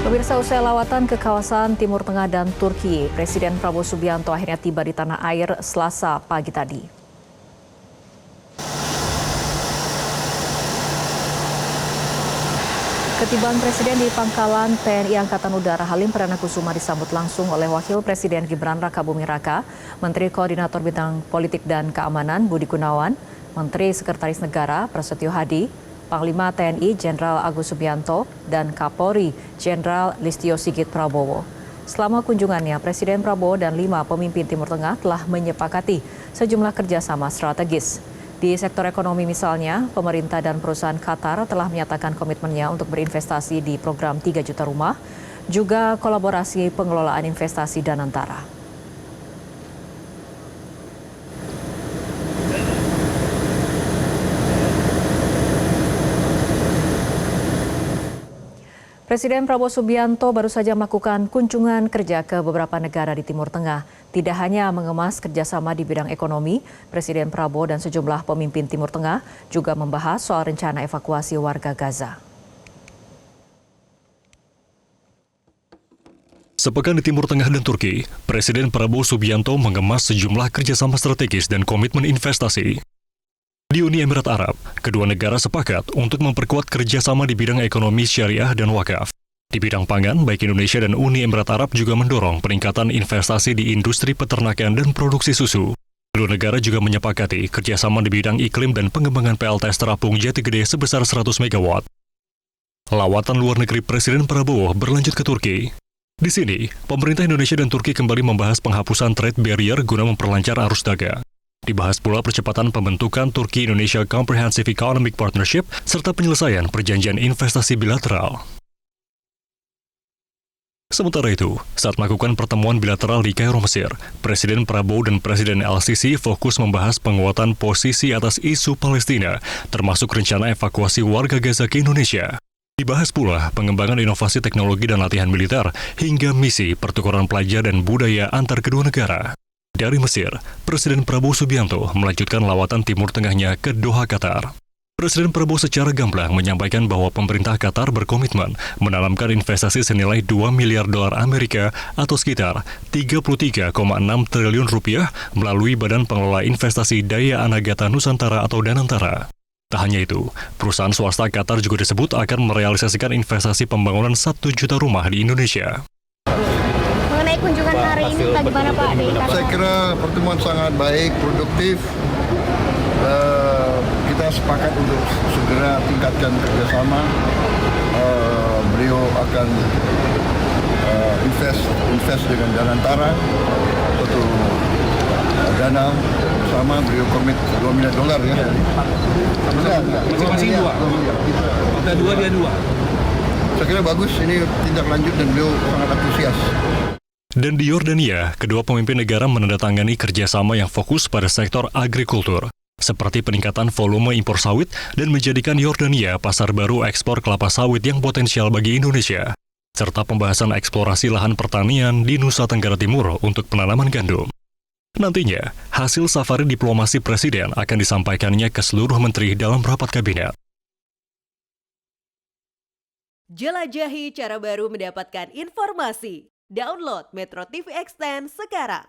Pemirsa, usai lawatan ke kawasan Timur Tengah dan Turki, Presiden Prabowo Subianto akhirnya tiba di tanah air Selasa pagi tadi. Ketibaan Presiden di Pangkalan TNI Angkatan Udara Halim Perdana Kusuma disambut langsung oleh Wakil Presiden Gibran Rakabuming Raka, Menteri Koordinator Bidang Politik dan Keamanan Budi Gunawan, Menteri Sekretaris Negara Prasetyo Hadi, Panglima TNI Jenderal Agus Subianto, dan Kapolri Jenderal Listio Sigit Prabowo. Selama kunjungannya, Presiden Prabowo dan 5 pemimpin Timur Tengah telah menyepakati sejumlah kerjasama strategis. Di sektor ekonomi misalnya, pemerintah dan perusahaan Qatar telah menyatakan komitmennya untuk berinvestasi di program 3 juta rumah, juga kolaborasi pengelolaan investasi dan antara. Presiden Prabowo Subianto baru saja melakukan kunjungan kerja ke beberapa negara di Timur Tengah. Tidak hanya mengemas kerjasama di bidang ekonomi, Presiden Prabowo dan sejumlah pemimpin Timur Tengah juga membahas soal rencana evakuasi warga Gaza. Sepekan di Timur Tengah dan Turki, Presiden Prabowo Subianto mengemas sejumlah kerjasama strategis dan komitmen investasi. Di Uni Emirat Arab, kedua negara sepakat untuk memperkuat kerjasama di bidang ekonomi syariah dan wakaf. Di bidang pangan, baik Indonesia dan Uni Emirat Arab juga mendorong peningkatan investasi di industri peternakan dan produksi susu. Kedua negara juga menyepakati kerjasama di bidang iklim dan pengembangan PLTS terapung Jati Gede sebesar 100 MW. Lawatan luar negeri Presiden Prabowo berlanjut ke Turki. Di sini, pemerintah Indonesia dan Turki kembali membahas penghapusan trade barrier guna memperlancar arus dagang. Dibahas pula percepatan pembentukan Turki-Indonesia Comprehensive Economic Partnership serta penyelesaian perjanjian investasi bilateral. Sementara itu, saat melakukan pertemuan bilateral di Kairo, Mesir, Presiden Prabowo dan Presiden El-Sisi fokus membahas penguatan posisi atas isu Palestina, termasuk rencana evakuasi warga Gaza ke Indonesia. Dibahas pula pengembangan inovasi teknologi dan latihan militer, hingga misi pertukaran pelajar dan budaya antar kedua negara. Dari Mesir, Presiden Prabowo Subianto melanjutkan lawatan Timur Tengahnya ke Doha, Qatar. Presiden Prabowo secara gamblang menyampaikan bahwa pemerintah Qatar berkomitmen menanamkan investasi senilai 2 miliar dolar Amerika atau sekitar 33,6 triliun rupiah melalui Badan Pengelola Investasi Daya Anagata Nusantara atau Danantara. Tak hanya itu, perusahaan swasta Qatar juga disebut akan merealisasikan investasi pembangunan 1 juta rumah di Indonesia. Kunjungan hari ini bagaimana Pak? Saya kira pertemuan sangat baik, produktif. Kita sepakat untuk segera tingkatkan kerjasama. Beliau akan invest dengan Danantara untuk dana sama. Beliau komit 2 miliar dolar ya. Masing-masing 2. Kita 2, dia 2. Saya kira bagus, ini tindak lanjut dan beliau sangat antusias. Dan di Yordania, kedua pemimpin negara menandatangani kerjasama yang fokus pada sektor agrikultur, seperti peningkatan volume impor sawit dan menjadikan Yordania pasar baru ekspor kelapa sawit yang potensial bagi Indonesia, serta pembahasan eksplorasi lahan pertanian di Nusa Tenggara Timur untuk penanaman gandum. Nantinya, hasil safari diplomasi Presiden akan disampaikannya ke seluruh menteri dalam rapat kabinet. Jelajahi cara baru mendapatkan informasi. Download Metro TV Extend sekarang.